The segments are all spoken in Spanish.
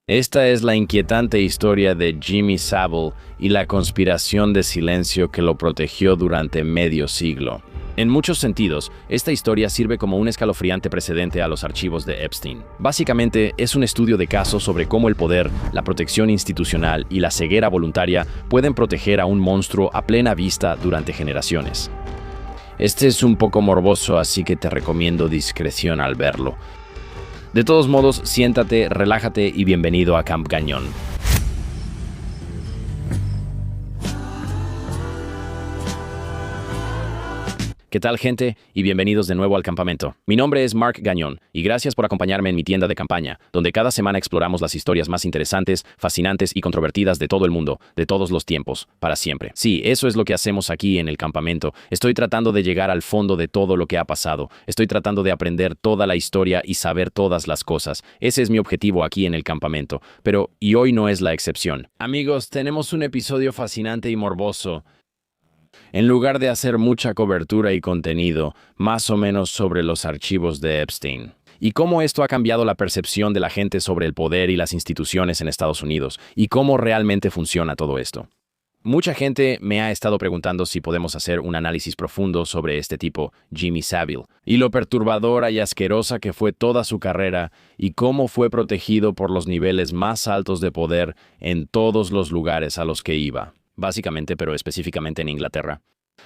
Esta es la inquietante historia de Jimmy Savile y la conspiración de silencio que lo protegió durante medio siglo. En muchos sentidos, esta historia sirve como un escalofriante precedente a los archivos de Epstein. Básicamente, es un estudio de caso sobre cómo el poder, la protección institucional y la ceguera voluntaria pueden proteger a un monstruo a plena vista durante generaciones. Este es un poco morboso, así que te recomiendo discreción al verlo. De todos modos, siéntate, relájate y bienvenido a Camp Gagnon. ¿Qué tal, gente? Y bienvenidos de nuevo al campamento. Mi nombre es Mark Gagnon y gracias por acompañarme en mi tienda de campaña, donde cada semana exploramos las historias más interesantes, fascinantes y controvertidas de todo el mundo, de todos los tiempos, para siempre. Sí, eso es lo que hacemos aquí en el campamento. Estoy tratando de llegar al fondo de todo lo que ha pasado. Estoy tratando de aprender toda la historia y saber todas las cosas. Ese es mi objetivo aquí en el campamento. Y hoy no es la excepción. Amigos, tenemos un episodio fascinante y morboso. En lugar de hacer mucha cobertura y contenido, más o menos sobre los archivos de Epstein. Y cómo esto ha cambiado la percepción de la gente sobre el poder y las instituciones en Estados Unidos, y cómo realmente funciona todo esto. Mucha gente me ha estado preguntando si podemos hacer un análisis profundo sobre este tipo, Jimmy Savile, y lo perturbadora y asquerosa que fue toda su carrera, y cómo fue protegido por los niveles más altos de poder en todos los lugares a los que iba. Básicamente, pero específicamente en Inglaterra.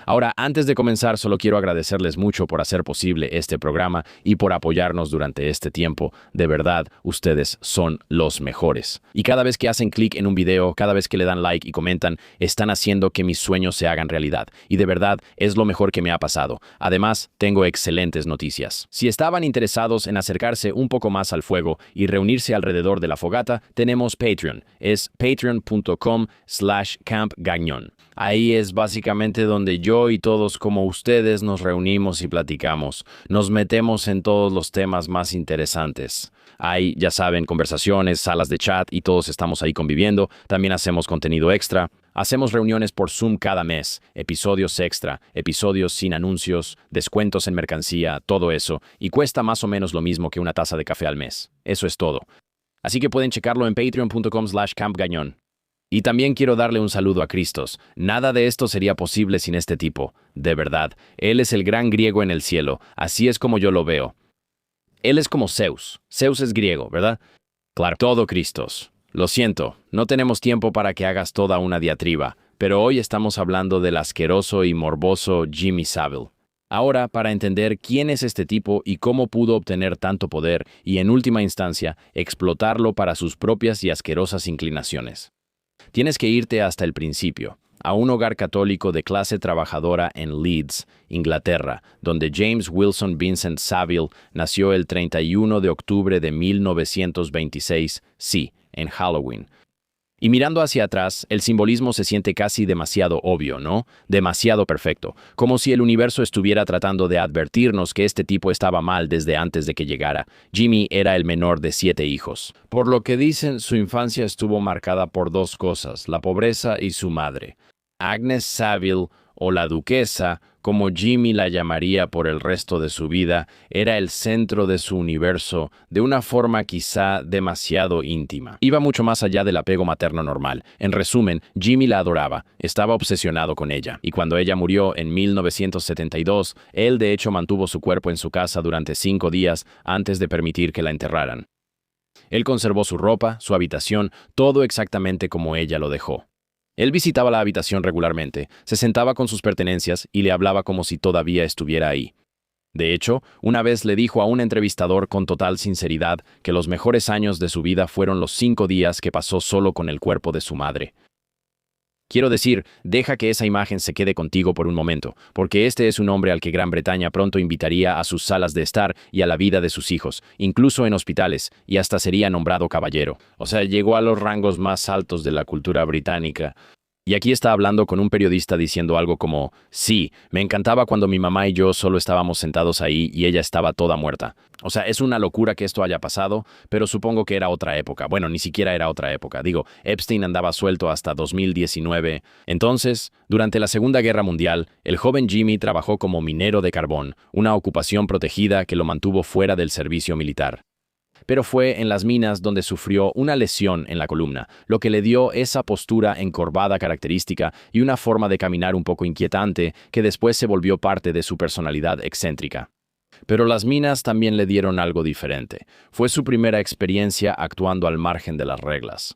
Ahora, antes de comenzar, solo quiero agradecerles mucho por hacer posible este programa y por apoyarnos durante este tiempo. De verdad, ustedes son los mejores. Y cada vez que hacen clic en un video, cada vez que le dan like y comentan, están haciendo que mis sueños se hagan realidad. Y de verdad, es lo mejor que me ha pasado. Además, tengo excelentes noticias. Si estaban interesados en acercarse un poco más al fuego y reunirse alrededor de la fogata, tenemos Patreon. Es patreon.com/campgagnon. Ahí es básicamente donde yo y todos como ustedes nos reunimos y platicamos. Nos metemos en todos los temas más interesantes. Hay, ya saben, conversaciones, salas de chat y todos estamos ahí conviviendo. También hacemos contenido extra. Hacemos reuniones por Zoom cada mes, episodios extra, episodios sin anuncios, descuentos en mercancía, todo eso. Y cuesta más o menos lo mismo que una taza de café al mes. Eso es todo. Así que pueden checarlo en patreon.com/campgagnon. Y también quiero darle un saludo a Cristos. Nada de esto sería posible sin este tipo. De verdad, él es el gran griego en el cielo. Así es como yo lo veo. Él es como Zeus. Zeus es griego, ¿verdad? Claro, todo Cristos. Lo siento, no tenemos tiempo para que hagas toda una diatriba, pero hoy estamos hablando del asqueroso y morboso Jimmy Savile. Ahora, para entender quién es este tipo y cómo pudo obtener tanto poder y, en última instancia, explotarlo para sus propias y asquerosas inclinaciones. Tienes que irte hasta el principio, a un hogar católico de clase trabajadora en Leeds, Inglaterra, donde James Wilson Vincent Savile nació el 31 de octubre de 1926, sí, en Halloween. Y mirando hacia atrás, el simbolismo se siente casi demasiado obvio, ¿no? Demasiado perfecto, como si el universo estuviera tratando de advertirnos que este tipo estaba mal desde antes de que llegara. Jimmy era el menor de 7 hijos. Por lo que dicen, su infancia estuvo marcada por dos cosas, la pobreza y su madre. Agnes Savile, o la duquesa, como Jimmy la llamaría por el resto de su vida, era el centro de su universo de una forma quizá demasiado íntima. Iba mucho más allá del apego materno normal. En resumen, Jimmy la adoraba, estaba obsesionado con ella, y cuando ella murió en 1972, él de hecho mantuvo su cuerpo en su casa durante 5 días antes de permitir que la enterraran. Él conservó su ropa, su habitación, todo exactamente como ella lo dejó. Él visitaba la habitación regularmente, se sentaba con sus pertenencias y le hablaba como si todavía estuviera ahí. De hecho, una vez le dijo a un entrevistador con total sinceridad que los mejores años de su vida fueron los 5 días que pasó solo con el cuerpo de su madre. Quiero decir, deja que esa imagen se quede contigo por un momento, porque este es un hombre al que Gran Bretaña pronto invitaría a sus salas de estar y a la vida de sus hijos, incluso en hospitales, y hasta sería nombrado caballero. O sea, llegó a los rangos más altos de la cultura británica. Y aquí está hablando con un periodista diciendo algo como, sí, me encantaba cuando mi mamá y yo solo estábamos sentados ahí y ella estaba toda muerta. O sea, es una locura que esto haya pasado, pero supongo que era otra época. Bueno, ni siquiera era otra época. Digo, Epstein andaba suelto hasta 2019. Entonces, durante la Segunda Guerra Mundial, el joven Jimmy trabajó como minero de carbón, una ocupación protegida que lo mantuvo fuera del servicio militar. pero fue en las minas donde sufrió una lesión en la columna, lo que le dio esa postura encorvada característica y una forma de caminar un poco inquietante que después se volvió parte de su personalidad excéntrica. Pero las minas también le dieron algo diferente. Fue su primera experiencia actuando al margen de las reglas.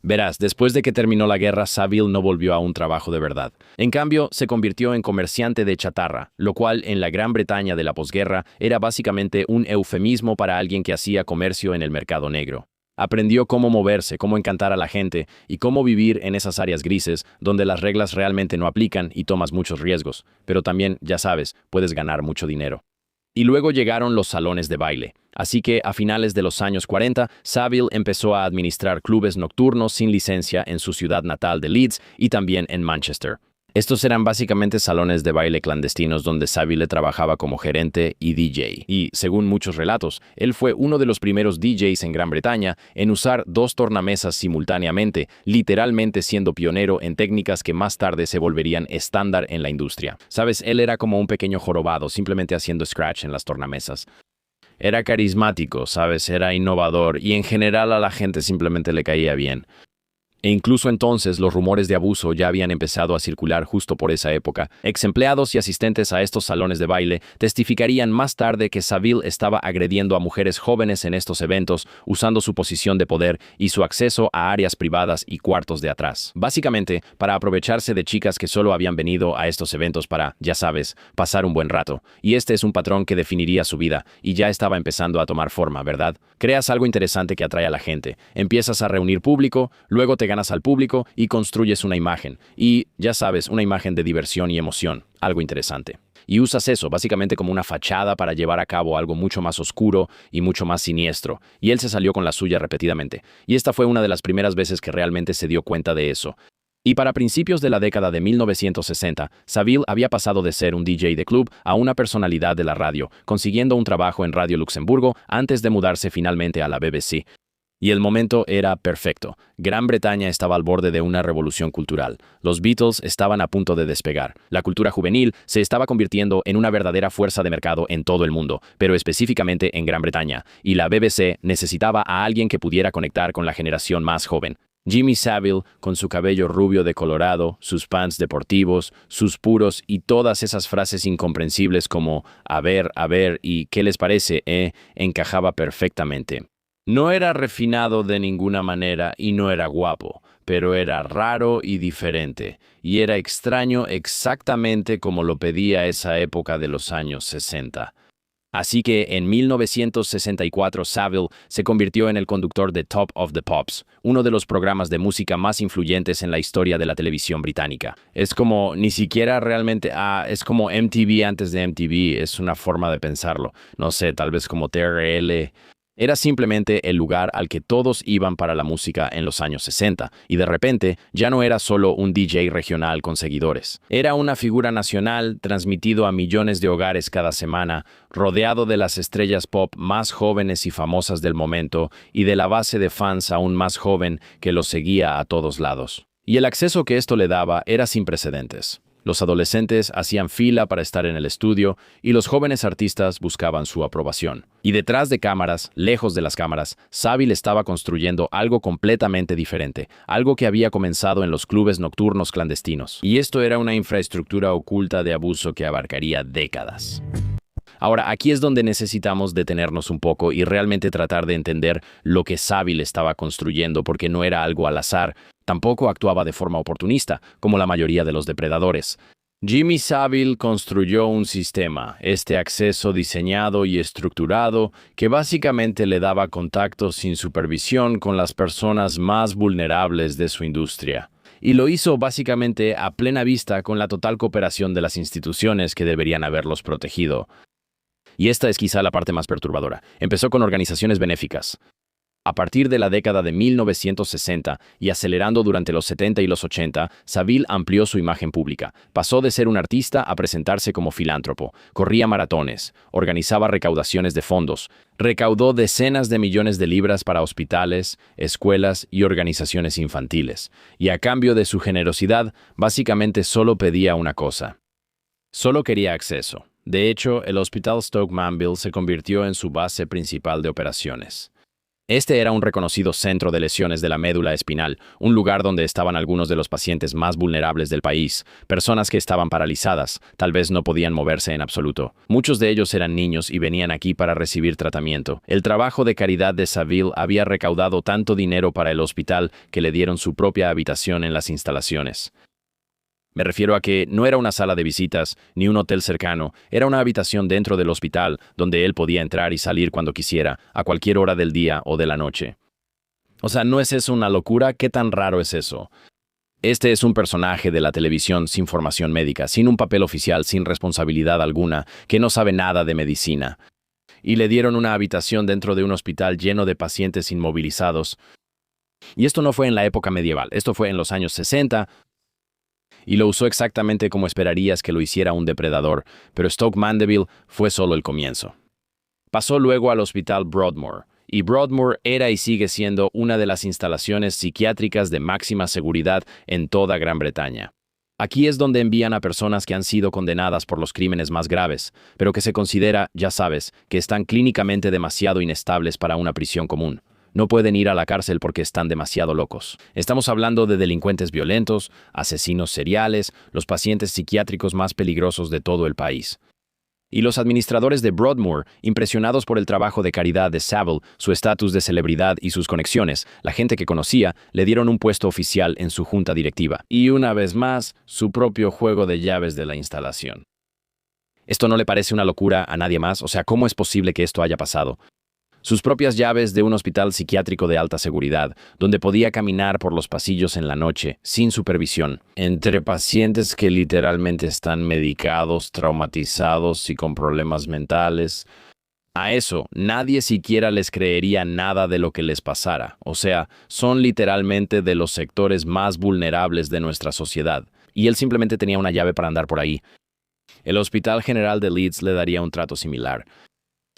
Verás, después de que terminó la guerra, Saville no volvió a un trabajo de verdad. En cambio, se convirtió en comerciante de chatarra, lo cual en la Gran Bretaña de la posguerra era básicamente un eufemismo para alguien que hacía comercio en el mercado negro. Aprendió cómo moverse, cómo encantar a la gente y cómo vivir en esas áreas grises donde las reglas realmente no aplican y tomas muchos riesgos, pero también, ya sabes, puedes ganar mucho dinero. Y luego llegaron los salones de baile. Así que a finales de los años 40, Saville empezó a administrar clubes nocturnos sin licencia en su ciudad natal de Leeds y también en Manchester. Estos eran básicamente salones de baile clandestinos donde Saville trabajaba como gerente y DJ. Y, según muchos relatos, él fue uno de los primeros DJs en Gran Bretaña en usar 2 tornamesas simultáneamente, literalmente siendo pionero en técnicas que más tarde se volverían estándar en la industria. Sabes, él era como un pequeño jorobado, simplemente haciendo scratch en las tornamesas. Era carismático, sabes, era innovador y en general a la gente simplemente le caía bien. E incluso entonces los rumores de abuso ya habían empezado a circular justo por esa época. Ex empleados y asistentes a estos salones de baile testificarían más tarde que Saville estaba agrediendo a mujeres jóvenes en estos eventos usando su posición de poder y su acceso a áreas privadas y cuartos de atrás. Básicamente, para aprovecharse de chicas que solo habían venido a estos eventos para, ya sabes, pasar un buen rato. Y este es un patrón que definiría su vida y ya estaba empezando a tomar forma, ¿verdad? Creas algo interesante que atrae a la gente. Empiezas a reunir público, luego te ganas al público y construyes una imagen. Y, ya sabes, una imagen de diversión y emoción. Algo interesante. Y usas eso básicamente como una fachada para llevar a cabo algo mucho más oscuro y mucho más siniestro. Y él se salió con la suya repetidamente. Y esta fue una de las primeras veces que realmente se dio cuenta de eso. Y para principios de la década de 1960, Saville había pasado de ser un DJ de club a una personalidad de la radio, consiguiendo un trabajo en Radio Luxemburgo antes de mudarse finalmente a la BBC. Y el momento era perfecto. Gran Bretaña estaba al borde de una revolución cultural. Los Beatles estaban a punto de despegar. La cultura juvenil se estaba convirtiendo en una verdadera fuerza de mercado en todo el mundo, pero específicamente en Gran Bretaña. Y la BBC necesitaba a alguien que pudiera conectar con la generación más joven. Jimmy Savile, con su cabello rubio de colorado, sus pants deportivos, sus puros y todas esas frases incomprensibles como a ver y ¿qué les parece? Encajaba perfectamente. No era refinado de ninguna manera y no era guapo, pero era raro y diferente, y era extraño exactamente como lo pedía esa época de los años 60. Así que en 1964 Saville se convirtió en el conductor de Top of the Pops, uno de los programas de música más influyentes en la historia de la televisión británica. Es como, ni siquiera realmente, es como MTV antes de MTV, es una forma de pensarlo. No sé, tal vez como TRL. Era simplemente el lugar al que todos iban para la música en los años 60, y de repente ya no era solo un DJ regional con seguidores. Era una figura nacional transmitido a millones de hogares cada semana, rodeado de las estrellas pop más jóvenes y famosas del momento y de la base de fans aún más joven que lo seguía a todos lados. Y el acceso que esto le daba era sin precedentes. Los adolescentes hacían fila para estar en el estudio y los jóvenes artistas buscaban su aprobación. Y detrás de cámaras, lejos de las cámaras, Saville estaba construyendo algo completamente diferente, algo que había comenzado en los clubes nocturnos clandestinos. Y esto era una infraestructura oculta de abuso que abarcaría décadas. Ahora, aquí es donde necesitamos detenernos un poco y realmente tratar de entender lo que Saville estaba construyendo, porque no era algo al azar. Tampoco actuaba de forma oportunista, como la mayoría de los depredadores. Jimmy Saville construyó un sistema, este acceso diseñado y estructurado, que básicamente le daba contacto sin supervisión con las personas más vulnerables de su industria. Y lo hizo básicamente a plena vista con la total cooperación de las instituciones que deberían haberlos protegido. Y esta es quizá la parte más perturbadora. Empezó con organizaciones benéficas. A partir de la década de 1960 y acelerando durante los 70 y los 80, Saville amplió su imagen pública. Pasó de ser un artista a presentarse como filántropo. Corría maratones, organizaba recaudaciones de fondos, recaudó decenas de millones de libras para hospitales, escuelas y organizaciones infantiles. Y a cambio de su generosidad, básicamente solo pedía una cosa. Solo quería acceso. De hecho, el Hospital Stoke Mandeville se convirtió en su base principal de operaciones. Este era un reconocido centro de lesiones de la médula espinal, un lugar donde estaban algunos de los pacientes más vulnerables del país, personas que estaban paralizadas, tal vez no podían moverse en absoluto. Muchos de ellos eran niños y venían aquí para recibir tratamiento. El trabajo de caridad de Saville había recaudado tanto dinero para el hospital que le dieron su propia habitación en las instalaciones. Me refiero a que no era una sala de visitas ni un hotel cercano, era una habitación dentro del hospital donde él podía entrar y salir cuando quisiera, a cualquier hora del día o de la noche. O sea, ¿no es eso una locura? ¿Qué tan raro es eso? Este es un personaje de la televisión sin formación médica, sin un papel oficial, sin responsabilidad alguna, que no sabe nada de medicina. Y le dieron una habitación dentro de un hospital lleno de pacientes inmovilizados. Y esto no fue en la época medieval, esto fue en los años 60, y lo usó exactamente como esperarías que lo hiciera un depredador, pero Stoke Mandeville fue solo el comienzo. Pasó luego al Hospital Broadmoor, y Broadmoor era y sigue siendo una de las instalaciones psiquiátricas de máxima seguridad en toda Gran Bretaña. Aquí es donde envían a personas que han sido condenadas por los crímenes más graves, pero que se considera, ya sabes, que están clínicamente demasiado inestables para una prisión común. No pueden ir a la cárcel porque están demasiado locos. Estamos hablando de delincuentes violentos, asesinos seriales, los pacientes psiquiátricos más peligrosos de todo el país. Y los administradores de Broadmoor, impresionados por el trabajo de caridad de Saville, su estatus de celebridad y sus conexiones, la gente que conocía, le dieron un puesto oficial en su junta directiva. Y una vez más, su propio juego de llaves de la instalación. ¿Esto no le parece una locura a nadie más? O sea, ¿cómo es posible que esto haya pasado? Sus propias llaves de un hospital psiquiátrico de alta seguridad, donde podía caminar por los pasillos en la noche, sin supervisión, entre pacientes que literalmente están medicados, traumatizados y con problemas mentales. A eso, nadie siquiera les creería nada de lo que les pasara. O sea, son literalmente de los sectores más vulnerables de nuestra sociedad. Y él simplemente tenía una llave para andar por ahí. El Hospital General de Leeds le daría un trato similar.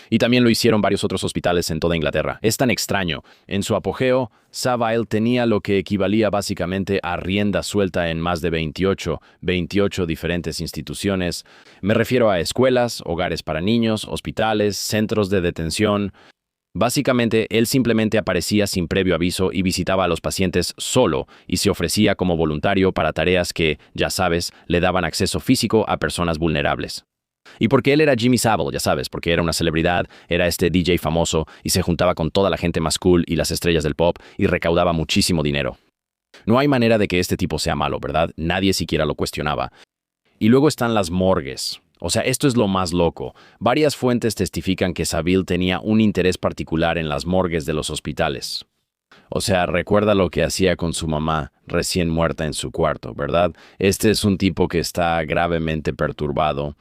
Y también lo hicieron varios otros hospitales en toda Inglaterra. Es tan extraño. En su apogeo, Saville tenía lo que equivalía básicamente a rienda suelta en más de 28 diferentes instituciones. Me refiero a escuelas, hogares para niños, hospitales, centros de detención. Básicamente, él simplemente aparecía sin previo aviso y visitaba a los pacientes solo y se ofrecía como voluntario para tareas que, ya sabes, le daban acceso físico a personas vulnerables. Y porque él era Jimmy Savile, ya sabes, porque era una celebridad, era este DJ famoso y se juntaba con toda la gente más cool y las estrellas del pop y recaudaba muchísimo dinero. No hay manera de que este tipo sea malo, ¿verdad? Nadie siquiera lo cuestionaba. Y luego están las morgues. O sea, esto es lo más loco. Varias fuentes testifican que Saville tenía un interés particular en las morgues de los hospitales. O sea, recuerda lo que hacía con su mamá, recién muerta en su cuarto, ¿verdad? Este es un tipo que está gravemente perturbado.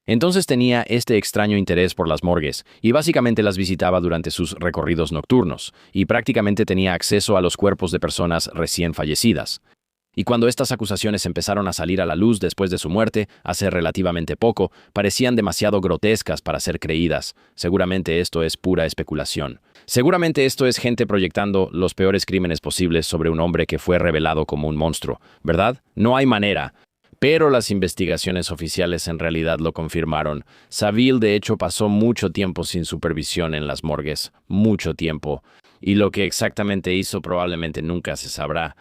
Entonces tenía este extraño interés por las morgues y básicamente las visitaba durante sus recorridos nocturnos y prácticamente tenía acceso a los cuerpos de personas recién fallecidas. Y cuando estas acusaciones empezaron a salir a la luz después de su muerte, hace relativamente poco, parecían demasiado grotescas para ser creídas. Seguramente esto es pura especulación. Seguramente esto es gente proyectando los peores crímenes posibles sobre un hombre que fue revelado como un monstruo, ¿verdad? No hay manera. Pero las investigaciones oficiales en realidad lo confirmaron. Saville, de hecho, pasó mucho tiempo sin supervisión en las morgues. Mucho tiempo. Y lo que exactamente hizo probablemente nunca se sabrá.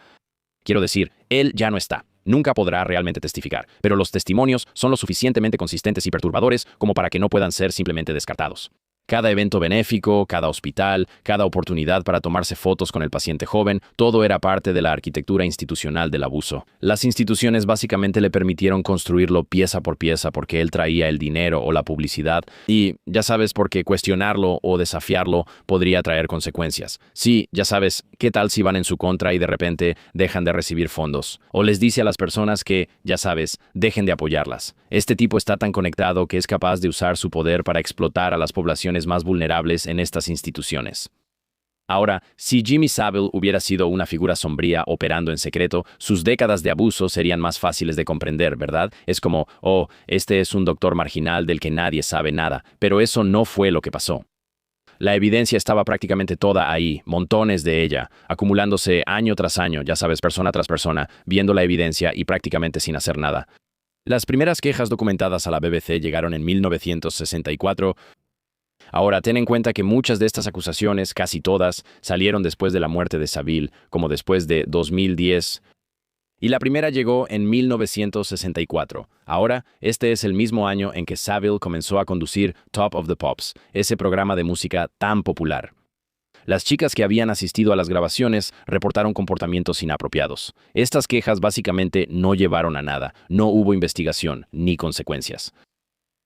Quiero decir, él ya no está. Nunca podrá realmente testificar. Pero los testimonios son lo suficientemente consistentes y perturbadores como para que no puedan ser simplemente descartados. Cada evento benéfico, cada hospital, cada oportunidad para tomarse fotos con el paciente joven, todo era parte de la arquitectura institucional del abuso. Las instituciones básicamente le permitieron construirlo pieza por pieza porque él traía el dinero o la publicidad y, ya sabes, porque cuestionarlo o desafiarlo podría traer consecuencias. Sí, ya sabes, ¿qué tal si van en su contra y de repente dejan de recibir fondos? O les dice a las personas que, ya sabes, dejen de apoyarlas. Este tipo está tan conectado que es capaz de usar su poder para explotar a las poblaciones más vulnerables en estas instituciones. Ahora, si Jimmy Savile hubiera sido una figura sombría operando en secreto, sus décadas de abuso serían más fáciles de comprender, ¿verdad? Es como, oh, este es un doctor marginal del que nadie sabe nada, pero eso no fue lo que pasó. La evidencia estaba prácticamente toda ahí, montones de ella, acumulándose año tras año, ya sabes, persona tras persona, viendo la evidencia y prácticamente sin hacer nada. Las primeras quejas documentadas a la BBC llegaron en 1964. Ahora, ten en cuenta que muchas de estas acusaciones, casi todas, salieron después de la muerte de Saville, como después de 2010. Y la primera llegó en 1964. Ahora, este es el mismo año en que Saville comenzó a conducir Top of the Pops, ese programa de música tan popular. Las chicas que habían asistido a las grabaciones reportaron comportamientos inapropiados. Estas quejas básicamente no llevaron a nada, no hubo investigación ni consecuencias.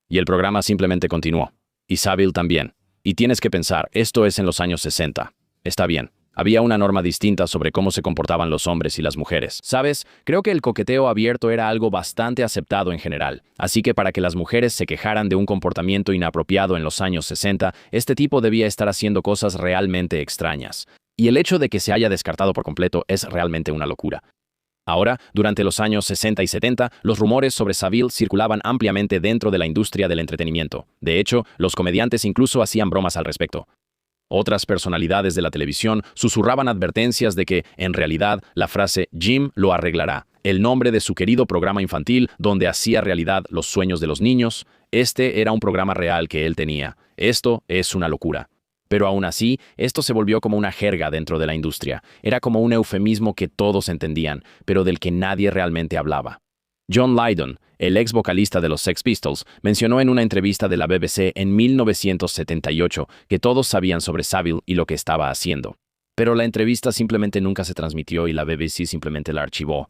Y el programa simplemente continuó. Y Saville también. Y tienes que pensar, esto es en los años 60. Está bien. Había una norma distinta sobre cómo se comportaban los hombres y las mujeres. ¿Sabes? Creo que el coqueteo abierto era algo bastante aceptado en general. Así que para que las mujeres se quejaran de un comportamiento inapropiado en los años 60, este tipo debía estar haciendo cosas realmente extrañas. Y el hecho de que se haya descartado por completo es realmente una locura. Ahora, durante los años 60 y 70, los rumores sobre Saville circulaban ampliamente dentro de la industria del entretenimiento. De hecho, los comediantes incluso hacían bromas al respecto. Otras personalidades de la televisión susurraban advertencias de que, en realidad, la frase Jim lo arreglará, el nombre de su querido programa infantil donde hacía realidad los sueños de los niños, este era un programa real que él tenía. Esto es una locura. Pero aún así, esto se volvió como una jerga dentro de la industria. Era como un eufemismo que todos entendían, pero del que nadie realmente hablaba. John Lydon, el ex vocalista de los Sex Pistols, mencionó en una entrevista de la BBC en 1978 que todos sabían sobre Saville y lo que estaba haciendo. Pero la entrevista simplemente nunca se transmitió y la BBC simplemente la archivó.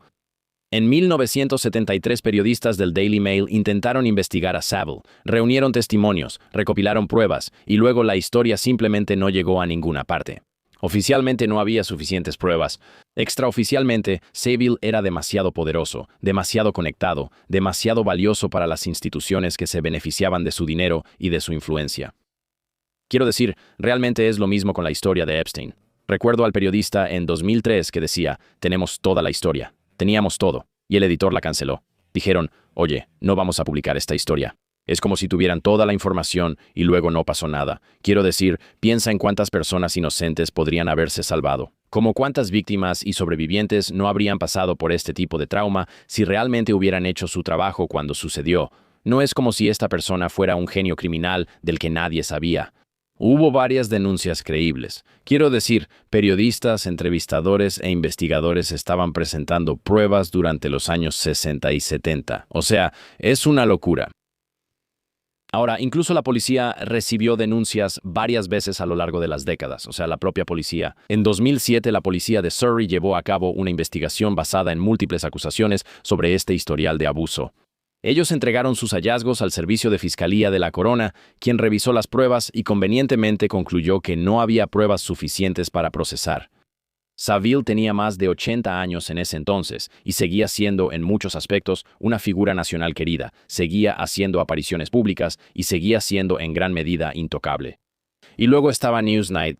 En 1973, periodistas del Daily Mail intentaron investigar a Saville, reunieron testimonios, recopilaron pruebas, y luego la historia simplemente no llegó a ninguna parte. Oficialmente no había suficientes pruebas. Extraoficialmente, Saville era demasiado poderoso, demasiado conectado, demasiado valioso para las instituciones que se beneficiaban de su dinero y de su influencia. Quiero decir, realmente es lo mismo con la historia de Epstein. Recuerdo al periodista en 2003 que decía, tenemos toda la historia. Teníamos todo, y el editor la canceló. Dijeron, oye, no vamos a publicar esta historia. Es como si tuvieran toda la información y luego no pasó nada. Quiero decir, piensa en cuántas personas inocentes podrían haberse salvado. Como cuántas víctimas y sobrevivientes no habrían pasado por este tipo de trauma si realmente hubieran hecho su trabajo cuando sucedió. No es como si esta persona fuera un genio criminal del que nadie sabía. Hubo varias denuncias creíbles. Quiero decir, periodistas, entrevistadores e investigadores estaban presentando pruebas durante los años 60 y 70. O sea, es una locura. Ahora, incluso la policía recibió denuncias varias veces a lo largo de las décadas, o sea, la propia policía. En 2007, la policía de Surrey llevó a cabo una investigación basada en múltiples acusaciones sobre este historial de abuso. Ellos entregaron sus hallazgos al Servicio de Fiscalía de la Corona, quien revisó las pruebas y convenientemente concluyó que no había pruebas suficientes para procesar. Saville tenía más de 80 años en ese entonces y seguía siendo, en muchos aspectos, una figura nacional querida, seguía haciendo apariciones públicas y seguía siendo en gran medida intocable. Y luego estaba Newsnight.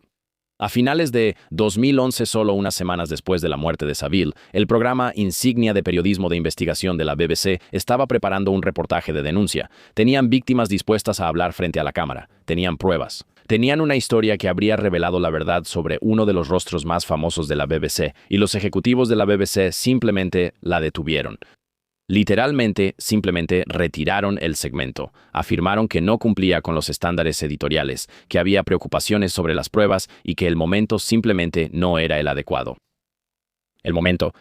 A finales de 2011, solo unas semanas después de la muerte de Saville, el programa insignia de periodismo de investigación de la BBC estaba preparando un reportaje de denuncia. Tenían víctimas dispuestas a hablar frente a la cámara. Tenían pruebas. Tenían una historia que habría revelado la verdad sobre uno de los rostros más famosos de la BBC, y los ejecutivos de la BBC simplemente la detuvieron. Literalmente, simplemente retiraron el segmento. Afirmaron que no cumplía con los estándares editoriales, que había preocupaciones sobre las pruebas y que el momento simplemente no era el adecuado. El momento.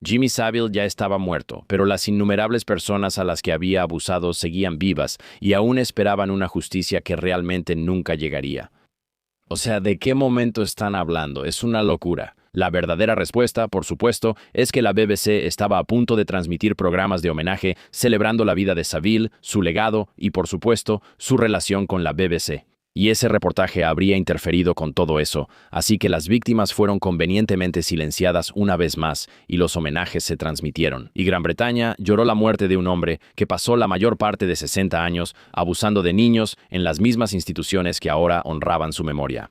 Jimmy Saville ya estaba muerto, pero las innumerables personas a las que había abusado seguían vivas y aún esperaban una justicia que realmente nunca llegaría. O sea, ¿de qué momento están hablando? Es una locura. La verdadera respuesta, por supuesto, es que la BBC estaba a punto de transmitir programas de homenaje celebrando la vida de Saville, su legado y, por supuesto, su relación con la BBC. Y ese reportaje habría interferido con todo eso, así que las víctimas fueron convenientemente silenciadas una vez más y los homenajes se transmitieron. Y Gran Bretaña lloró la muerte de un hombre que pasó la mayor parte de 60 años abusando de niños en las mismas instituciones que ahora honraban su memoria.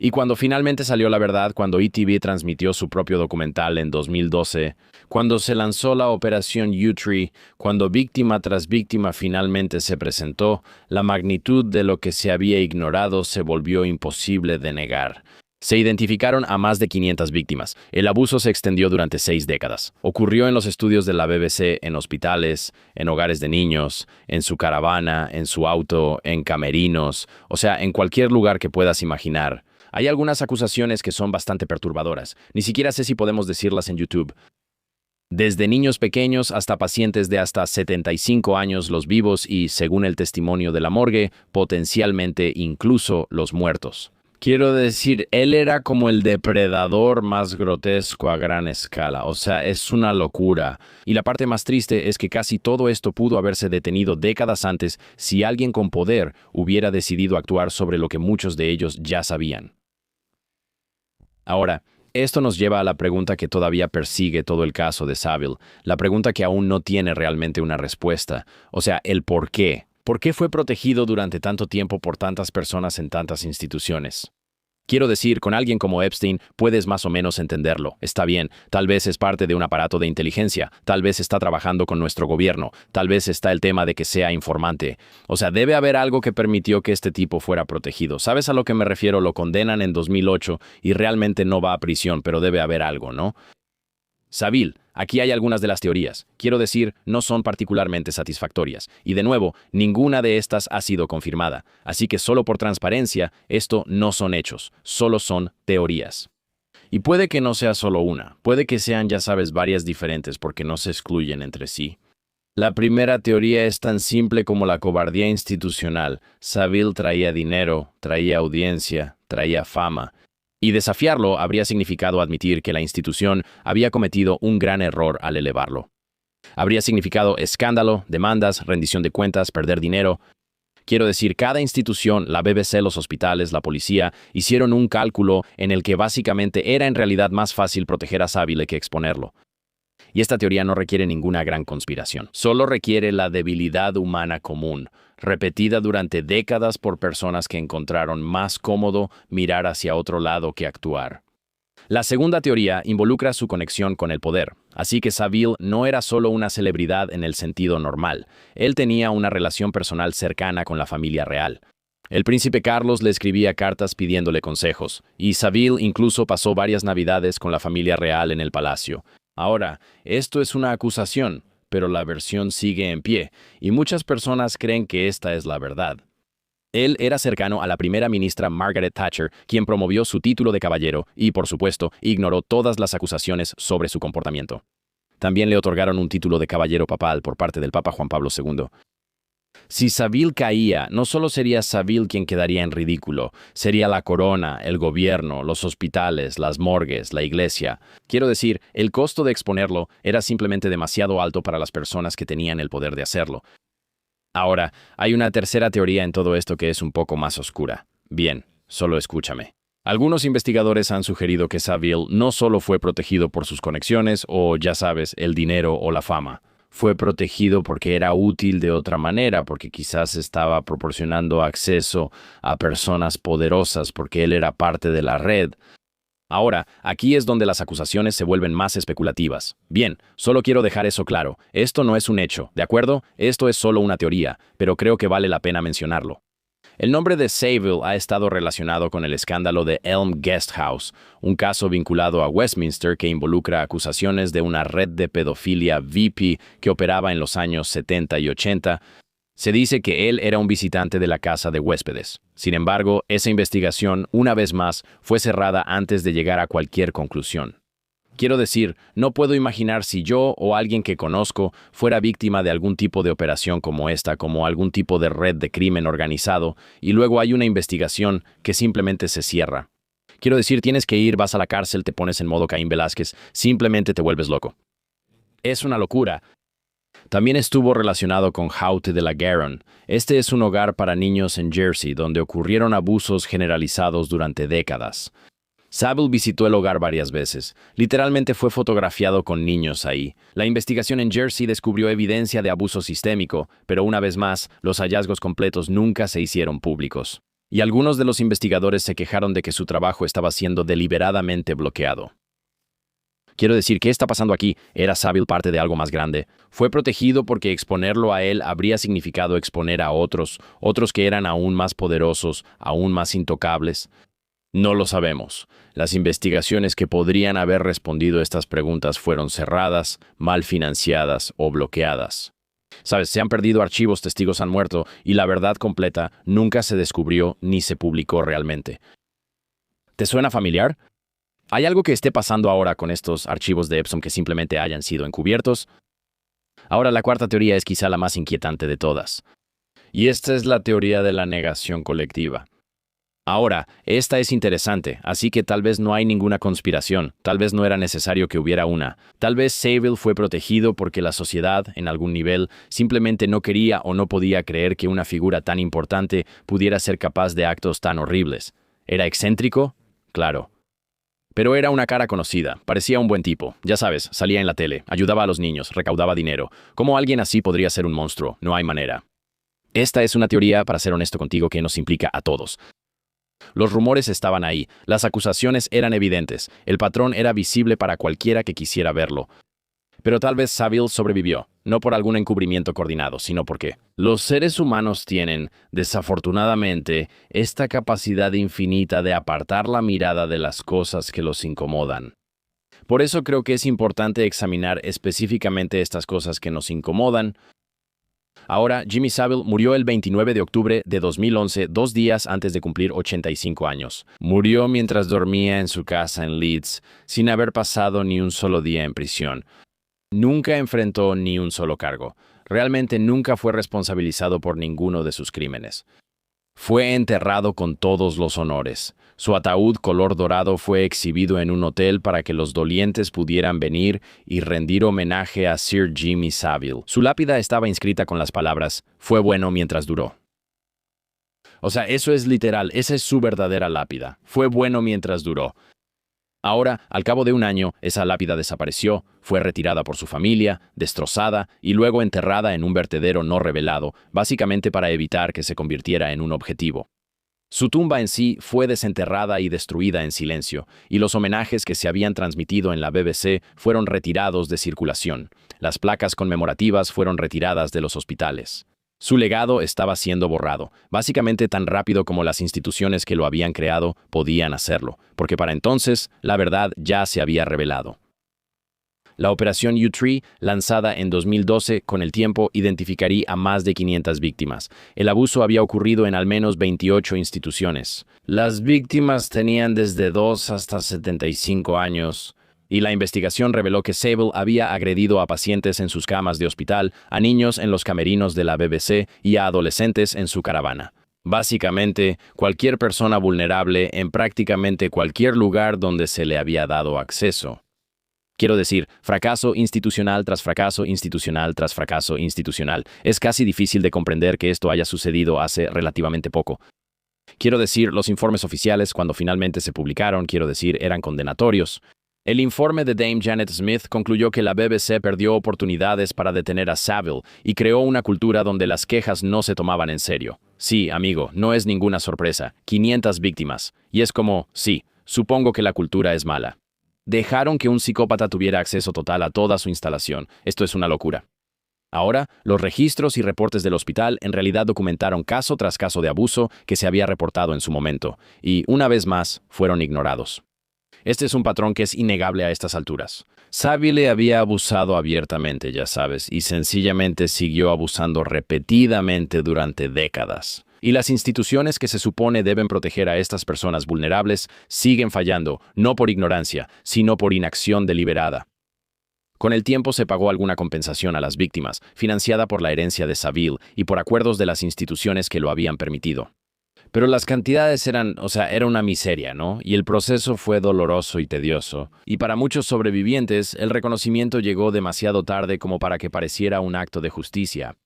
Y cuando finalmente salió la verdad, cuando ETV transmitió su propio documental en 2012, cuando se lanzó la Operación Yewtree, cuando víctima tras víctima finalmente se presentó, la magnitud de lo que se había ignorado se volvió imposible de negar. Se identificaron a más de 500 víctimas. El abuso se extendió durante 6 décadas. Ocurrió en los estudios de la BBC, en hospitales, en hogares de niños, en su caravana, en su auto, en camerinos, o sea, en cualquier lugar que puedas imaginar. Hay algunas acusaciones que son bastante perturbadoras. Ni siquiera sé si podemos decirlas en YouTube. Desde niños pequeños hasta pacientes de hasta 75 años los vivos y, según el testimonio de la morgue, potencialmente incluso los muertos. Quiero decir, él era como el depredador más grotesco a gran escala, o sea, es una locura. Y la parte más triste es que casi todo esto pudo haberse detenido décadas antes si alguien con poder hubiera decidido actuar sobre lo que muchos de ellos ya sabían. Ahora, esto nos lleva a la pregunta que todavía persigue todo el caso de Savile, la pregunta que aún no tiene realmente una respuesta, o sea, el por qué. ¿Por qué fue protegido durante tanto tiempo por tantas personas en tantas instituciones? Quiero decir, con alguien como Epstein puedes más o menos entenderlo. Está bien, tal vez es parte de un aparato de inteligencia, tal vez está trabajando con nuestro gobierno, tal vez está el tema de que sea informante. O sea, debe haber algo que permitió que este tipo fuera protegido. ¿Sabes a lo que me refiero? Lo condenan en 2008 y realmente no va a prisión, pero debe haber algo, ¿no? Savile, aquí hay algunas de las teorías. Quiero decir, no son particularmente satisfactorias. Y de nuevo, ninguna de estas ha sido confirmada. Así que solo por transparencia, esto no son hechos, solo son teorías. Y puede que no sea solo una, puede que sean, ya sabes, varias diferentes porque no se excluyen entre sí. La primera teoría es tan simple como la cobardía institucional. Savile traía dinero, traía audiencia, traía fama. Y desafiarlo habría significado admitir que la institución había cometido un gran error al elevarlo. Habría significado escándalo, demandas, rendición de cuentas, perder dinero. Quiero decir, cada institución, la BBC, los hospitales, la policía, hicieron un cálculo en el que básicamente era en realidad más fácil proteger a Savile que exponerlo. Y esta teoría no requiere ninguna gran conspiración. Solo requiere la debilidad humana común, repetida durante décadas por personas que encontraron más cómodo mirar hacia otro lado que actuar. La segunda teoría involucra su conexión con el poder. Así que Savile no era solo una celebridad en el sentido normal. Él tenía una relación personal cercana con la familia real. El príncipe Carlos le escribía cartas pidiéndole consejos, y Savile incluso pasó varias navidades con la familia real en el palacio. Ahora, esto es una acusación, pero la versión sigue en pie, y muchas personas creen que esta es la verdad. Él era cercano a la primera ministra Margaret Thatcher, quien promovió su título de caballero y, por supuesto, ignoró todas las acusaciones sobre su comportamiento. También le otorgaron un título de caballero papal por parte del Papa Juan Pablo II. Si Savile caía, no solo sería Savile quien quedaría en ridículo, sería la corona, el gobierno, los hospitales, las morgues, la iglesia. Quiero decir, el costo de exponerlo era simplemente demasiado alto para las personas que tenían el poder de hacerlo. Ahora, hay una tercera teoría en todo esto que es un poco más oscura. Bien, solo escúchame. Algunos investigadores han sugerido que Savile no solo fue protegido por sus conexiones o, ya sabes, el dinero o la fama. Fue protegido porque era útil de otra manera, porque quizás estaba proporcionando acceso a personas poderosas, porque él era parte de la red. Ahora, aquí es donde las acusaciones se vuelven más especulativas. Bien, solo quiero dejar eso claro. Esto no es un hecho, ¿de acuerdo? Esto es solo una teoría, pero creo que vale la pena mencionarlo. El nombre de Savile ha estado relacionado con el escándalo de Elm Guest House, un caso vinculado a Westminster que involucra acusaciones de una red de pedofilia VIP que operaba en los años 70 y 80. Se dice que él era un visitante de la casa de huéspedes. Sin embargo, esa investigación, una vez más, fue cerrada antes de llegar a cualquier conclusión. Quiero decir, no puedo imaginar si yo o alguien que conozco fuera víctima de algún tipo de operación como esta, como algún tipo de red de crimen organizado, y luego hay una investigación que simplemente se cierra. Quiero decir, tienes que ir, vas a la cárcel, te pones en modo Caín Velázquez, simplemente te vuelves loco. Es una locura. También estuvo relacionado con Haute de la Garonne. Este es un hogar para niños en Jersey donde ocurrieron abusos generalizados durante décadas. Savile visitó el hogar varias veces. Literalmente fue fotografiado con niños ahí. La investigación en Jersey descubrió evidencia de abuso sistémico, pero una vez más, los hallazgos completos nunca se hicieron públicos. Y algunos de los investigadores se quejaron de que su trabajo estaba siendo deliberadamente bloqueado. Quiero decir, ¿qué está pasando aquí? ¿Era Savile parte de algo más grande? Fue protegido porque exponerlo a él habría significado exponer a otros que eran aún más poderosos, aún más intocables. No lo sabemos. Las investigaciones que podrían haber respondido a estas preguntas fueron cerradas, mal financiadas o bloqueadas. Sabes, se han perdido archivos, testigos han muerto y la verdad completa nunca se descubrió ni se publicó realmente. ¿Te suena familiar? ¿Hay algo que esté pasando ahora con estos archivos de Epson que simplemente hayan sido encubiertos? Ahora la cuarta teoría es quizá la más inquietante de todas. Y esta es la teoría de la negación colectiva. Ahora, esta es interesante, así que tal vez no hay ninguna conspiración, tal vez no era necesario que hubiera una. Tal vez Saville fue protegido porque la sociedad, en algún nivel, simplemente no quería o no podía creer que una figura tan importante pudiera ser capaz de actos tan horribles. ¿Era excéntrico? Claro. Pero era una cara conocida, parecía un buen tipo. Ya sabes, salía en la tele, ayudaba a los niños, recaudaba dinero. ¿Cómo alguien así podría ser un monstruo? No hay manera. Esta es una teoría, para ser honesto contigo, que nos implica a todos. Los rumores estaban ahí, las acusaciones eran evidentes, el patrón era visible para cualquiera que quisiera verlo. Pero tal vez Saville sobrevivió, no por algún encubrimiento coordinado, sino porque los seres humanos tienen, desafortunadamente, esta capacidad infinita de apartar la mirada de las cosas que los incomodan. Por eso creo que es importante examinar específicamente estas cosas que nos incomodan. Ahora, Jimmy Savile murió el 29 de octubre de 2011, 2 días antes de cumplir 85 años. Murió mientras dormía en su casa en Leeds, sin haber pasado ni un solo día en prisión. Nunca enfrentó ni un solo cargo. Realmente nunca fue responsabilizado por ninguno de sus crímenes. Fue enterrado con todos los honores. Su ataúd color dorado fue exhibido en un hotel para que los dolientes pudieran venir y rendir homenaje a Sir Jimmy Savile. Su lápida estaba inscrita con las palabras, «Fue bueno mientras duró». O sea, eso es literal, esa es su verdadera lápida. Fue bueno mientras duró. Ahora, al cabo de un año, esa lápida desapareció, fue retirada por su familia, destrozada y luego enterrada en un vertedero no revelado, básicamente para evitar que se convirtiera en un objetivo. Su tumba en sí fue desenterrada y destruida en silencio, y los homenajes que se habían transmitido en la BBC fueron retirados de circulación. Las placas conmemorativas fueron retiradas de los hospitales. Su legado estaba siendo borrado, básicamente tan rápido como las instituciones que lo habían creado podían hacerlo, porque para entonces la verdad ya se había revelado. La operación U-Tree, lanzada en 2012, con el tiempo identificaría a más de 500 víctimas. El abuso había ocurrido en al menos 28 instituciones. Las víctimas tenían desde 2 hasta 75 años. Y la investigación reveló que Saville había agredido a pacientes en sus camas de hospital, a niños en los camerinos de la BBC y a adolescentes en su caravana. Básicamente, cualquier persona vulnerable en prácticamente cualquier lugar donde se le había dado acceso. Quiero decir, fracaso institucional tras fracaso institucional tras fracaso institucional. Es casi difícil de comprender que esto haya sucedido hace relativamente poco. Quiero decir, los informes oficiales, cuando finalmente se publicaron, eran condenatorios. El informe de Dame Janet Smith concluyó que la BBC perdió oportunidades para detener a Saville y creó una cultura donde las quejas no se tomaban en serio. Sí, amigo, no es ninguna sorpresa. 500 víctimas. Y es como, sí, supongo que la cultura es mala. Dejaron que un psicópata tuviera acceso total a toda su instalación. Esto es una locura. Ahora, los registros y reportes del hospital en realidad documentaron caso tras caso de abuso que se había reportado en su momento, y, una vez más, fueron ignorados. Este es un patrón que es innegable a estas alturas. Saville había abusado abiertamente, ya sabes, y sencillamente siguió abusando repetidamente durante décadas. Y las instituciones que se supone deben proteger a estas personas vulnerables siguen fallando, no por ignorancia, sino por inacción deliberada. Con el tiempo se pagó alguna compensación a las víctimas, financiada por la herencia de Saville y por acuerdos de las instituciones que lo habían permitido. Pero las cantidades era una miseria, ¿no? Y el proceso fue doloroso y tedioso. Y para muchos sobrevivientes, el reconocimiento llegó demasiado tarde como para que pareciera un acto de justicia.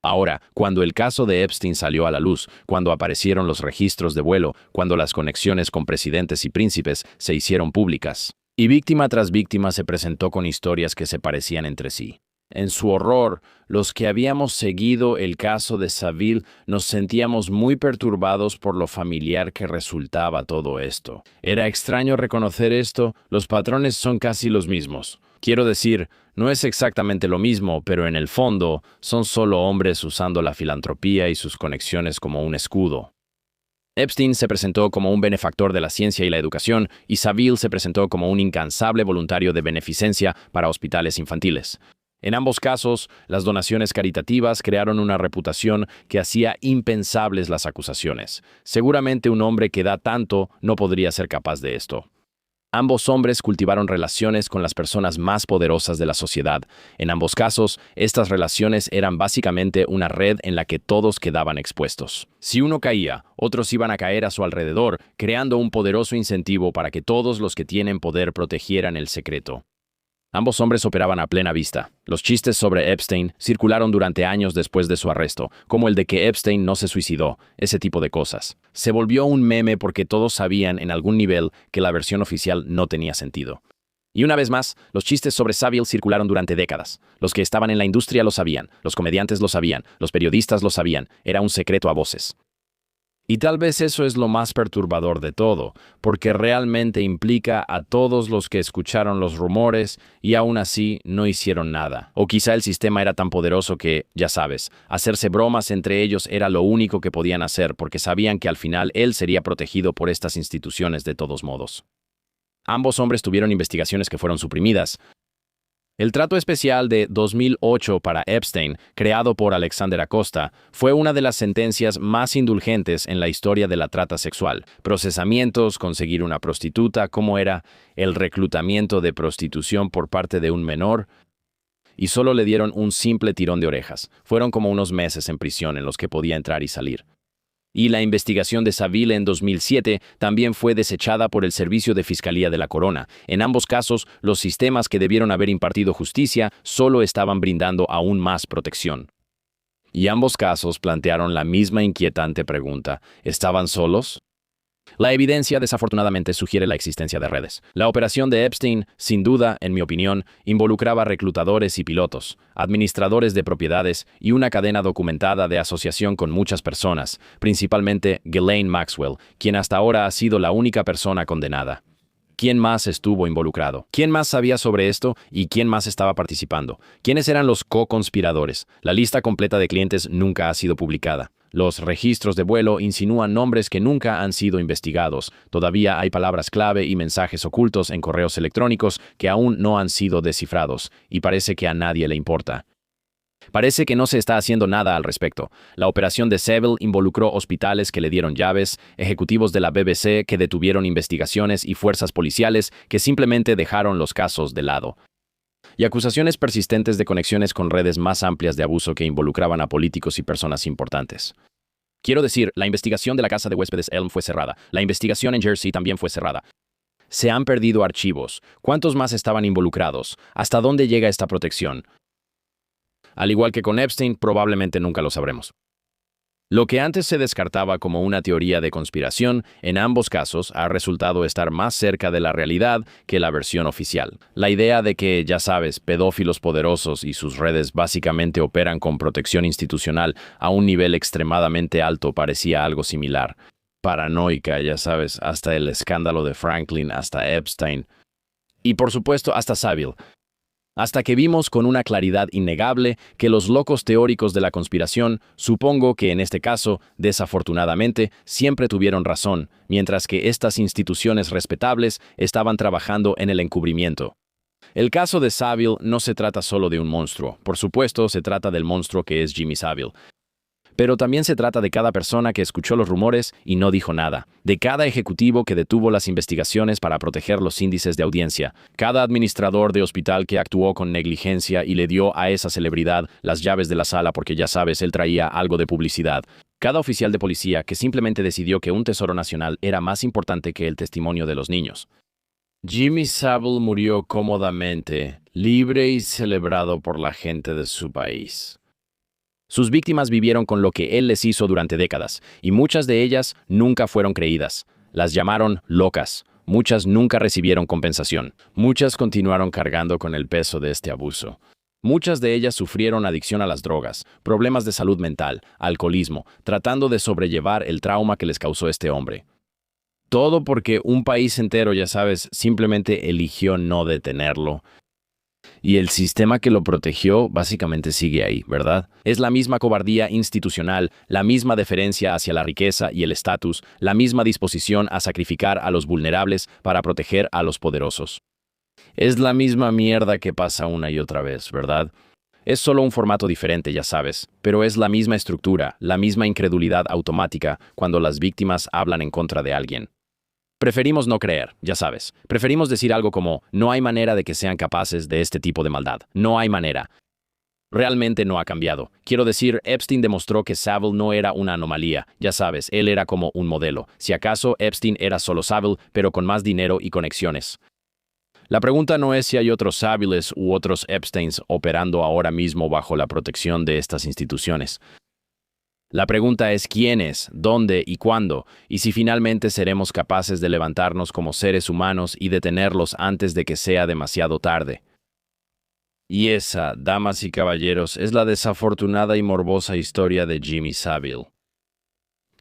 Ahora, cuando el caso de Epstein salió a la luz, cuando aparecieron los registros de vuelo, cuando las conexiones con presidentes y príncipes se hicieron públicas, y víctima tras víctima se presentó con historias que se parecían entre sí. En su horror, los que habíamos seguido el caso de Saville nos sentíamos muy perturbados por lo familiar que resultaba todo esto. Era extraño reconocer esto, los patrones son casi los mismos. Quiero decir, no es exactamente lo mismo, pero en el fondo son solo hombres usando la filantropía y sus conexiones como un escudo. Epstein se presentó como un benefactor de la ciencia y la educación, y Saville se presentó como un incansable voluntario de beneficencia para hospitales infantiles. En ambos casos, las donaciones caritativas crearon una reputación que hacía impensables las acusaciones. Seguramente un hombre que da tanto no podría ser capaz de esto. Ambos hombres cultivaron relaciones con las personas más poderosas de la sociedad. En ambos casos, estas relaciones eran básicamente una red en la que todos quedaban expuestos. Si uno caía, otros iban a caer a su alrededor, creando un poderoso incentivo para que todos los que tienen poder protegieran el secreto. Ambos hombres operaban a plena vista. Los chistes sobre Epstein circularon durante años después de su arresto, como el de que Epstein no se suicidó, ese tipo de cosas. Se volvió un meme porque todos sabían en algún nivel que la versión oficial no tenía sentido. Y una vez más, los chistes sobre Saville circularon durante décadas. Los que estaban en la industria lo sabían, los comediantes lo sabían, los periodistas lo sabían, era un secreto a voces. Y tal vez eso es lo más perturbador de todo, porque realmente implica a todos los que escucharon los rumores y aún así no hicieron nada. O quizá el sistema era tan poderoso que, ya sabes, hacerse bromas entre ellos era lo único que podían hacer porque sabían que al final él sería protegido por estas instituciones de todos modos. Ambos hombres tuvieron investigaciones que fueron suprimidas. El trato especial de 2008 para Epstein, creado por Alexander Acosta, fue una de las sentencias más indulgentes en la historia de la trata sexual. Procesamientos, conseguir una prostituta, cómo era el reclutamiento de prostitución por parte de un menor, y solo le dieron un simple tirón de orejas. Fueron como unos meses en prisión en los que podía entrar y salir. Y la investigación de Saville en 2007 también fue desechada por el Servicio de Fiscalía de la Corona. En ambos casos, los sistemas que debieron haber impartido justicia solo estaban brindando aún más protección. Y ambos casos plantearon la misma inquietante pregunta: ¿estaban solos? La evidencia desafortunadamente sugiere la existencia de redes. La operación de Epstein, sin duda, en mi opinión, involucraba reclutadores y pilotos, administradores de propiedades y una cadena documentada de asociación con muchas personas, principalmente Ghislaine Maxwell, quien hasta ahora ha sido la única persona condenada. ¿Quién más estuvo involucrado? ¿Quién más sabía sobre esto y quién más estaba participando? ¿Quiénes eran los co-conspiradores? La lista completa de clientes nunca ha sido publicada. Los registros de vuelo insinúan nombres que nunca han sido investigados. Todavía hay palabras clave y mensajes ocultos en correos electrónicos que aún no han sido descifrados, y parece que a nadie le importa. Parece que no se está haciendo nada al respecto. La operación de Saville involucró hospitales que le dieron llaves, ejecutivos de la BBC que detuvieron investigaciones y fuerzas policiales que simplemente dejaron los casos de lado. Y acusaciones persistentes de conexiones con redes más amplias de abuso que involucraban a políticos y personas importantes. Quiero decir, la investigación de la casa de huéspedes Elm fue cerrada. La investigación en Jersey también fue cerrada. Se han perdido archivos. ¿Cuántos más estaban involucrados? ¿Hasta dónde llega esta protección? Al igual que con Epstein, probablemente nunca lo sabremos. Lo que antes se descartaba como una teoría de conspiración, en ambos casos ha resultado estar más cerca de la realidad que la versión oficial. La idea de que, ya sabes, pedófilos poderosos y sus redes básicamente operan con protección institucional a un nivel extremadamente alto parecía algo similar. Paranoica, ya sabes, hasta el escándalo de Franklin, hasta Epstein. Y por supuesto, hasta Saville. Hasta que vimos con una claridad innegable que los locos teóricos de la conspiración, supongo que en este caso, desafortunadamente, siempre tuvieron razón, mientras que estas instituciones respetables estaban trabajando en el encubrimiento. El caso de Saville no se trata solo de un monstruo, por supuesto se trata del monstruo que es Jimmy Saville. Pero también se trata de cada persona que escuchó los rumores y no dijo nada, de cada ejecutivo que detuvo las investigaciones para proteger los índices de audiencia, cada administrador de hospital que actuó con negligencia y le dio a esa celebridad las llaves de la sala porque ya sabes, él traía algo de publicidad, cada oficial de policía que simplemente decidió que un tesoro nacional era más importante que el testimonio de los niños. Jimmy Saville murió cómodamente, libre y celebrado por la gente de su país. Sus víctimas vivieron con lo que él les hizo durante décadas, y muchas de ellas nunca fueron creídas. Las llamaron locas. Muchas nunca recibieron compensación. Muchas continuaron cargando con el peso de este abuso. Muchas de ellas sufrieron adicción a las drogas, problemas de salud mental, alcoholismo, tratando de sobrellevar el trauma que les causó este hombre. Todo porque un país entero, ya sabes, simplemente eligió no detenerlo. Y el sistema que lo protegió básicamente sigue ahí, ¿verdad? Es la misma cobardía institucional, la misma deferencia hacia la riqueza y el estatus, la misma disposición a sacrificar a los vulnerables para proteger a los poderosos. Es la misma mierda que pasa una y otra vez, ¿verdad? Es solo un formato diferente, ya sabes, pero es la misma estructura, la misma incredulidad automática cuando las víctimas hablan en contra de alguien. Preferimos no creer, ya sabes. Preferimos decir algo como, no hay manera de que sean capaces de este tipo de maldad. No hay manera. Realmente no ha cambiado. Quiero decir, Epstein demostró que Savile no era una anomalía. Ya sabes, él era como un modelo. Si acaso, Epstein era solo Savile, pero con más dinero y conexiones. La pregunta no es si hay otros Saviles u otros Epsteins operando ahora mismo bajo la protección de estas instituciones. La pregunta es quiénes, dónde y cuándo, y si finalmente seremos capaces de levantarnos como seres humanos y detenerlos antes de que sea demasiado tarde. Y esa, damas y caballeros, es la desafortunada y morbosa historia de Jimmy Savile.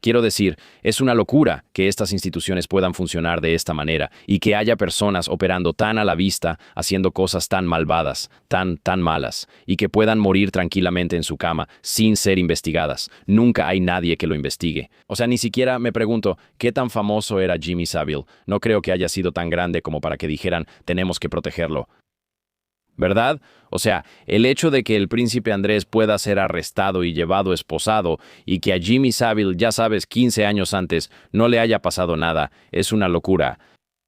Quiero decir, es una locura que estas instituciones puedan funcionar de esta manera y que haya personas operando tan a la vista, haciendo cosas tan malvadas, tan malas, y que puedan morir tranquilamente en su cama sin ser investigadas. Nunca hay nadie que lo investigue. O sea, ni siquiera me pregunto, ¿qué tan famoso era Jimmy Savile? No creo que haya sido tan grande como para que dijeran, tenemos que protegerlo. ¿Verdad? O sea, el hecho de que el príncipe Andrés pueda ser arrestado y llevado esposado y que a Jimmy Savile, ya sabes, 15 años antes, no le haya pasado nada, es una locura.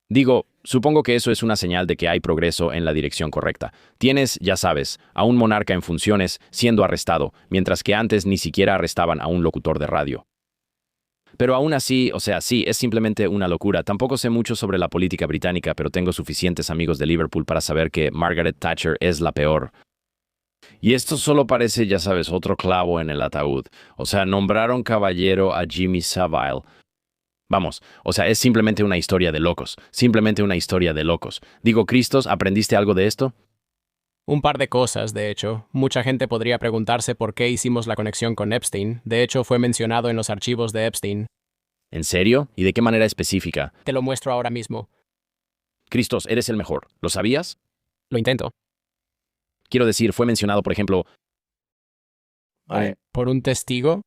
Digo, supongo que eso es una señal de que hay progreso en la dirección correcta. Tienes, ya sabes, a un monarca en funciones siendo arrestado, mientras que antes ni siquiera arrestaban a un locutor de radio. Pero aún así, o sea, sí, es simplemente una locura. Tampoco sé mucho sobre la política británica, pero tengo suficientes amigos de Liverpool para saber que Margaret Thatcher es la peor. Y esto solo parece, ya sabes, otro clavo en el ataúd. O sea, nombraron caballero a Jimmy Savile. Vamos, o sea, es simplemente una historia de locos. Simplemente una historia de locos. Digo, Cristos, ¿aprendiste algo de esto? Un par de cosas, de hecho. Mucha gente podría preguntarse por qué hicimos la conexión con Epstein. De hecho, fue mencionado en los archivos de Epstein. ¿En serio? ¿Y de qué manera específica? Te lo muestro ahora mismo. Cristos, eres el mejor. ¿Lo sabías? Lo intento. Quiero decir, fue mencionado, por ejemplo... ¿Por un testigo?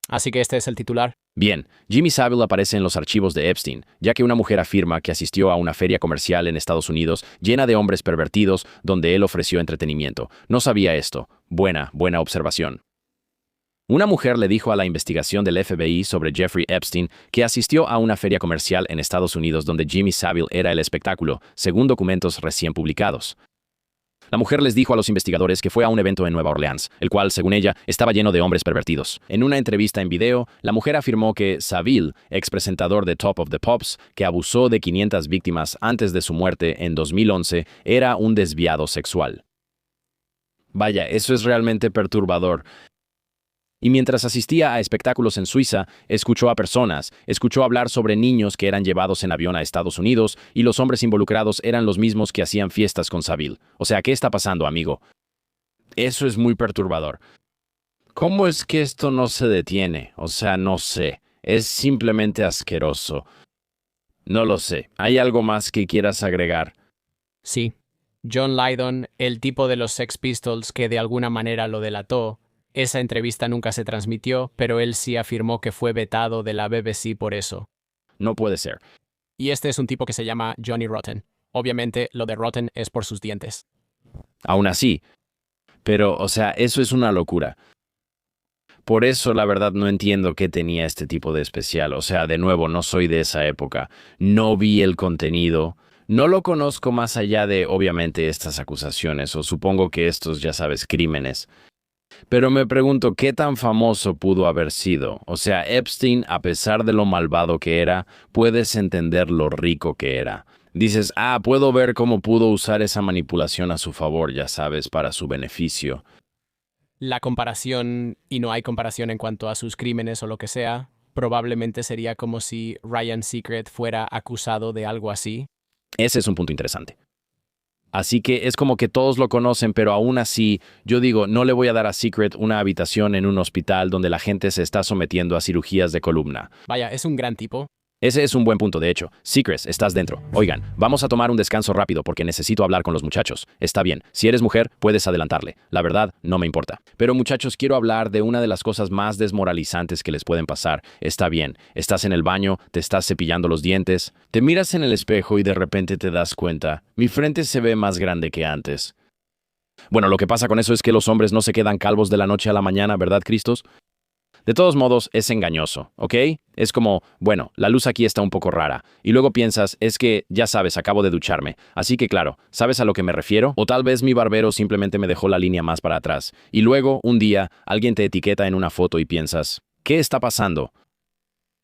Así que este es el titular. Bien, Jimmy Savile aparece en los archivos de Epstein, ya que una mujer afirma que asistió a una feria comercial en Estados Unidos llena de hombres pervertidos donde él ofreció entretenimiento. No sabía esto. Buena observación. Una mujer le dijo a la investigación del FBI sobre Jeffrey Epstein que asistió a una feria comercial en Estados Unidos donde Jimmy Savile era el espectáculo, según documentos recién publicados. La mujer les dijo a los investigadores que fue a un evento en Nueva Orleans, el cual, según ella, estaba lleno de hombres pervertidos. En una entrevista en video, la mujer afirmó que Savile, expresentador de Top of the Pops, que abusó de 500 víctimas antes de su muerte en 2011, era un desviado sexual. Vaya, eso es realmente perturbador. Y mientras asistía a espectáculos en Suiza, escuchó a personas, escuchó hablar sobre niños que eran llevados en avión a Estados Unidos y los hombres involucrados eran los mismos que hacían fiestas con Savile. O sea, ¿qué está pasando, amigo? Eso es muy perturbador. ¿Cómo es que esto no se detiene? O sea, no sé. Es simplemente asqueroso. No lo sé. ¿Hay algo más que quieras agregar? Sí. John Lydon, el tipo de los Sex Pistols que de alguna manera lo delató. Esa entrevista nunca se transmitió, pero él sí afirmó que fue vetado de la BBC por eso. No puede ser. Y este es un tipo que se llama Johnny Rotten. Obviamente, lo de Rotten es por sus dientes. Aún así. Pero, o sea, eso es una locura. Por eso, la verdad, no entiendo qué tenía este tipo de especial. O sea, de nuevo, no soy de esa época. No vi el contenido. No lo conozco más allá de, obviamente, estas acusaciones, o supongo que estos, ya sabes, crímenes. Pero me pregunto, ¿qué tan famoso pudo haber sido? O sea, Epstein, a pesar de lo malvado que era, puedes entender lo rico que era. Dices, puedo ver cómo pudo usar esa manipulación a su favor, ya sabes, para su beneficio. La comparación, y no hay comparación en cuanto a sus crímenes o lo que sea, probablemente sería como si Ryan Seacrest fuera acusado de algo así. Ese es un punto interesante. Así que es como que todos lo conocen, pero aún así, yo digo, no le voy a dar a Secret una habitación en un hospital donde la gente se está sometiendo a cirugías de columna. Vaya, es un gran tipo. Ese es un buen punto, de hecho. Secrets, estás dentro. Oigan, vamos a tomar un descanso rápido porque necesito hablar con los muchachos. Está bien, si eres mujer, puedes adelantarle. La verdad, no me importa. Pero muchachos, quiero hablar de una de las cosas más desmoralizantes que les pueden pasar. Está bien, estás en el baño, te estás cepillando los dientes, te miras en el espejo y de repente te das cuenta, mi frente se ve más grande que antes. Bueno, lo que pasa con eso es que los hombres no se quedan calvos de la noche a la mañana, ¿verdad, Cristos? De todos modos, es engañoso, ¿ok? Es como, bueno, la luz aquí está un poco rara. Y luego piensas, es que, ya sabes, acabo de ducharme. Así que claro, ¿sabes a lo que me refiero? O tal vez mi barbero simplemente me dejó la línea más para atrás. Y luego, un día, alguien te etiqueta en una foto y piensas, ¿qué está pasando?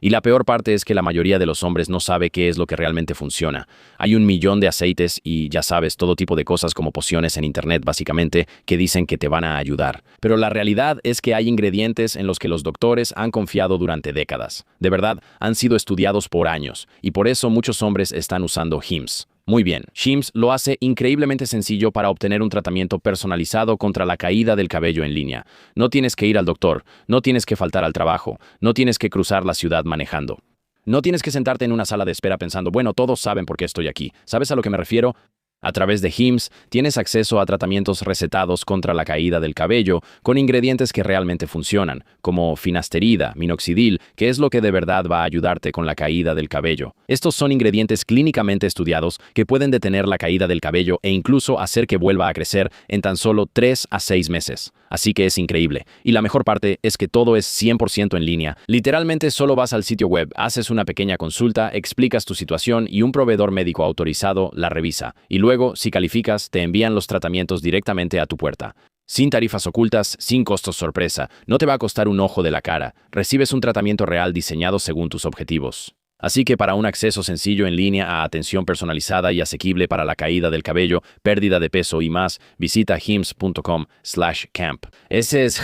Y la peor parte es que la mayoría de los hombres no sabe qué es lo que realmente funciona. Hay 1 millón de aceites y, ya sabes, todo tipo de cosas como pociones en internet, básicamente, que dicen que te van a ayudar. Pero la realidad es que hay ingredientes en los que los doctores han confiado durante décadas. De verdad, han sido estudiados por años, y por eso muchos hombres están usando Hims. Muy bien, Hims lo hace increíblemente sencillo para obtener un tratamiento personalizado contra la caída del cabello en línea. No tienes que ir al doctor, no tienes que faltar al trabajo, no tienes que cruzar la ciudad manejando. No tienes que sentarte en una sala de espera pensando, bueno, todos saben por qué estoy aquí. ¿Sabes a lo que me refiero? A través de Hims, tienes acceso a tratamientos recetados contra la caída del cabello con ingredientes que realmente funcionan, como finasterida, minoxidil, que es lo que de verdad va a ayudarte con la caída del cabello. Estos son ingredientes clínicamente estudiados que pueden detener la caída del cabello e incluso hacer que vuelva a crecer en tan solo 3 a 6 meses. Así que es increíble. Y la mejor parte es que todo es 100% en línea. Literalmente solo vas al sitio web, haces una pequeña consulta, explicas tu situación y un proveedor médico autorizado la revisa. Y luego, si calificas, te envían los tratamientos directamente a tu puerta. Sin tarifas ocultas, sin costos sorpresa, no te va a costar un ojo de la cara. Recibes un tratamiento real diseñado según tus objetivos. Así que para un acceso sencillo en línea a atención personalizada y asequible para la caída del cabello, pérdida de peso y más, visita hims.com/camp. Ese es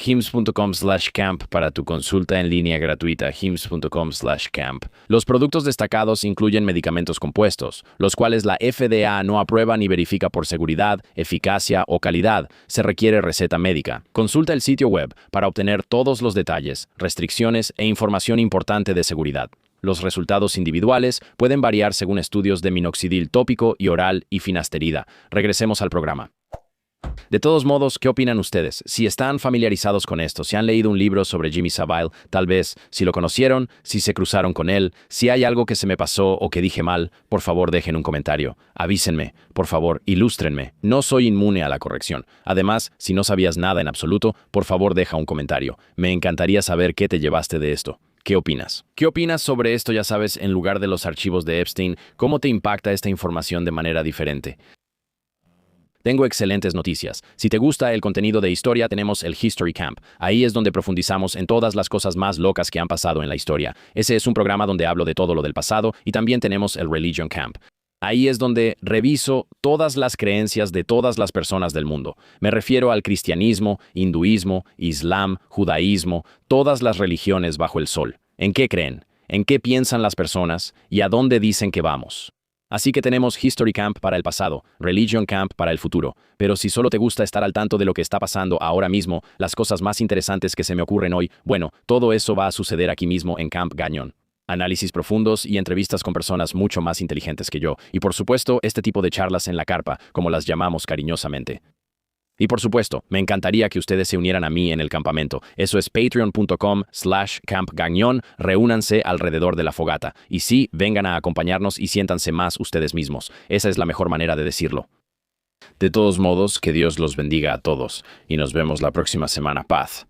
hims.com/camp para tu consulta en línea gratuita, hims.com/camp. Los productos destacados incluyen medicamentos compuestos, los cuales la FDA no aprueba ni verifica por seguridad, eficacia o calidad. Se requiere receta médica. Consulta el sitio web para obtener todos los detalles, restricciones e información importante de seguridad. Los resultados individuales pueden variar según estudios de minoxidil tópico y oral y finasterida. Regresemos al programa. De todos modos, ¿qué opinan ustedes? Si están familiarizados con esto, si han leído un libro sobre Jimmy Savile, tal vez, si lo conocieron, si se cruzaron con él, si hay algo que se me pasó o que dije mal, por favor dejen un comentario. Avísenme, por favor, ilústrenme. No soy inmune a la corrección. Además, si no sabías nada en absoluto, por favor deja un comentario. Me encantaría saber qué te llevaste de esto. ¿Qué opinas? ¿Qué opinas sobre esto, ya sabes, en lugar de los archivos de Epstein? ¿Cómo te impacta esta información de manera diferente? Tengo excelentes noticias. Si te gusta el contenido de historia, tenemos el History Camp. Ahí es donde profundizamos en todas las cosas más locas que han pasado en la historia. Ese es un programa donde hablo de todo lo del pasado y también tenemos el Religion Camp. Ahí es donde reviso todas las creencias de todas las personas del mundo. Me refiero al cristianismo, hinduismo, islam, judaísmo, todas las religiones bajo el sol. ¿En qué creen? ¿En qué piensan las personas? ¿Y a dónde dicen que vamos? Así que tenemos History Camp para el pasado, Religion Camp para el futuro. Pero si solo te gusta estar al tanto de lo que está pasando ahora mismo, las cosas más interesantes que se me ocurren hoy, bueno, todo eso va a suceder aquí mismo en Camp Gagnon. Análisis profundos y entrevistas con personas mucho más inteligentes que yo. Y por supuesto, este tipo de charlas en la carpa, como las llamamos cariñosamente. Y por supuesto, me encantaría que ustedes se unieran a mí en el campamento. Eso es patreon.com/campgagnon. Reúnanse alrededor de la fogata. Y sí, vengan a acompañarnos y siéntanse más ustedes mismos. Esa es la mejor manera de decirlo. De todos modos, que Dios los bendiga a todos. Y nos vemos la próxima semana. Paz.